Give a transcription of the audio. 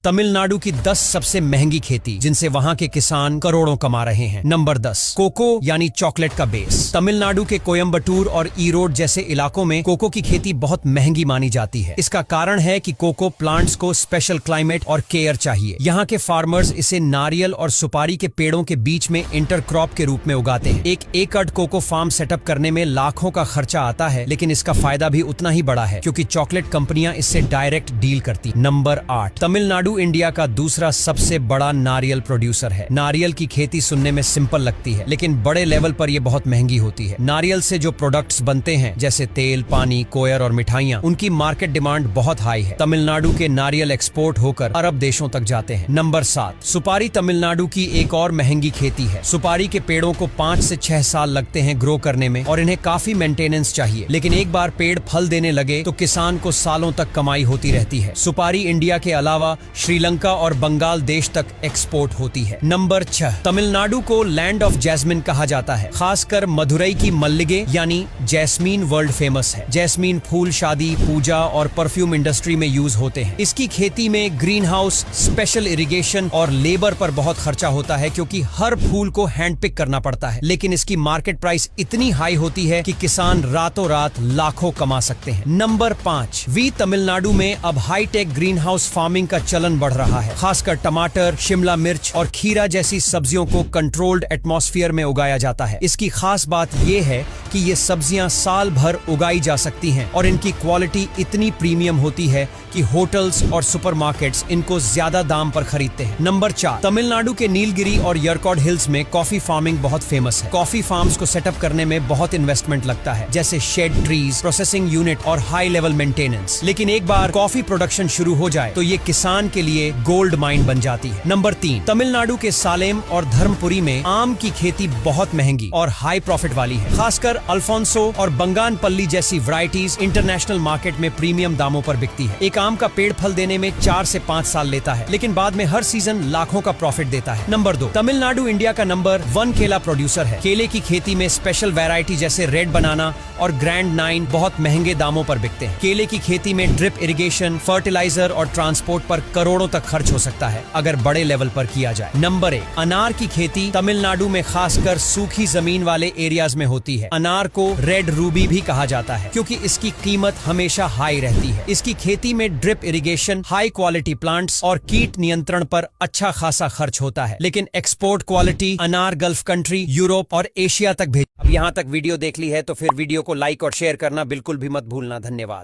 तमिलनाडु की 10 सबसे महंगी खेती जिनसे वहाँ के किसान करोड़ों कमा रहे हैं। नंबर 10, कोको यानी चॉकलेट का बेस। तमिलनाडु के कोयम्बटूर और ईरोड जैसे इलाकों में कोको की खेती बहुत महंगी मानी जाती है। इसका कारण है कि कोको प्लांट्स को स्पेशल क्लाइमेट और केयर चाहिए। यहाँ के फार्मर्स इसे नारियल और सुपारी के पेड़ों के बीच में इंटरक्रॉप के रूप में उगाते हैं। एक एकड़ कोको फार्म सेटअप करने में लाखों का खर्चा आता है, लेकिन इसका फायदा भी उतना ही बड़ा है क्योंकि चॉकलेट कंपनियां इससे डायरेक्ट डील करती। नंबर 8, तमिलनाडु इंडिया का दूसरा सबसे बड़ा नारियल प्रोड्यूसर है। नारियल की खेती सुनने में सिंपल लगती है, लेकिन बड़े लेवल पर यह बहुत महंगी होती है। नारियल से जो प्रोडक्ट्स बनते हैं जैसे तेल, पानी, कोयर और मिठाइयाँ, उनकी मार्केट डिमांड बहुत हाई है। तमिलनाडु के नारियल एक्सपोर्ट होकर अरब देशों तक जाते हैं। नंबर 7, सुपारी तमिलनाडु की एक और महंगी खेती है। सुपारी के पेड़ों को 5 से 6 साल लगते हैं ग्रो करने में और इन्हें काफी मेंटेनेंस चाहिए, लेकिन एक बार पेड़ फल देने लगे तो किसान को सालों तक कमाई होती रहती है। सुपारी इंडिया के अलावा श्रीलंका और बंगाल देश तक एक्सपोर्ट होती है। नंबर 6, तमिलनाडु को लैंड ऑफ जैस्मिन कहा जाता है। खासकर मदुरई की मल्लिगे यानी जैस्मीन वर्ल्ड फेमस है। जैस्मीन फूल शादी, पूजा और परफ्यूम इंडस्ट्री में यूज होते हैं। इसकी खेती में ग्रीन हाउस, स्पेशल इरिगेशन और लेबर पर बहुत खर्चा होता है क्योंकि हर फूल को हैंड पिक करना पड़ता है, लेकिन इसकी मार्केट प्राइस इतनी हाई होती है कि किसान रातों रात लाखों कमा सकते हैं। नंबर 5, तमिलनाडु में अब हाईटेक ग्रीन हाउस फार्मिंग का चलन बढ़ रहा है। खासकर टमाटर, शिमला मिर्च और खीरा जैसी सब्जियों को कंट्रोल्ड एटमॉस्फेयर में उगाया जाता है। इसकी खास बात यह है कि ये सब्जियां साल भर उगाई जा सकती हैं और इनकी क्वालिटी इतनी प्रीमियम होती है कि होटल्स और सुपरमार्केट्स इनको ज्यादा दाम पर खरीदते हैं। नंबर 4, तमिलनाडु के नीलगिरी और यरकॉड हिल्स में कॉफी फार्मिंग बहुत फेमस है। कॉफी फार्म्स को सेटअप करने में बहुत इन्वेस्टमेंट लगता है, जैसे शेड ट्रीज, प्रोसेसिंग यूनिट और हाई लेवल मेंटेनेंस। लेकिन एक बार कॉफी प्रोडक्शन शुरू हो जाए तो ये किसान के लिए गोल्ड माइन बन जाती है। नंबर 3, तमिलनाडु के सालेम और धर्मपुरी में आम की खेती बहुत महंगी और हाई प्रॉफिट वाली है। खासकर अल्फोंसो और बंगानपल्ली जैसी वैरायटीज इंटरनेशनल मार्केट में प्रीमियम दामों पर बिकती है। एक आम का पेड़ फल देने में 4 से 5 साल लेता है, लेकिन बाद में हर सीजन लाखों का प्रॉफिट देता है। नंबर 2, तमिलनाडु इंडिया का नंबर 1 केला प्रोड्यूसर है। केले की खेती में स्पेशल वैरायटी जैसे रेड बनाना और ग्रैंड 9 बहुत महंगे दामों पर बिकते हैं। केले की खेती में ड्रिप इरिगेशन, फर्टिलाइजर और ट्रांसपोर्ट पर करोड़ों तक खर्च हो सकता है अगर बड़े लेवल पर किया जाए। नंबर 1, अनार की खेती तमिलनाडु में खासकर सूखी जमीन वाले एरियाज में होती है। अनार को रेड रूबी भी कहा जाता है क्योंकि इसकी कीमत हमेशा हाई रहती है। इसकी खेती में drip irrigation, high quality plants और कीट नियंत्रण पर अच्छा खासा खर्च होता है, लेकिन एक्सपोर्ट क्वालिटी अनार गल्फ कंट्री, यूरोप और एशिया तक भेज। अब यहाँ तक वीडियो देख ली है तो फिर वीडियो को लाइक और शेयर करना बिल्कुल भी मत भूलना। धन्यवाद।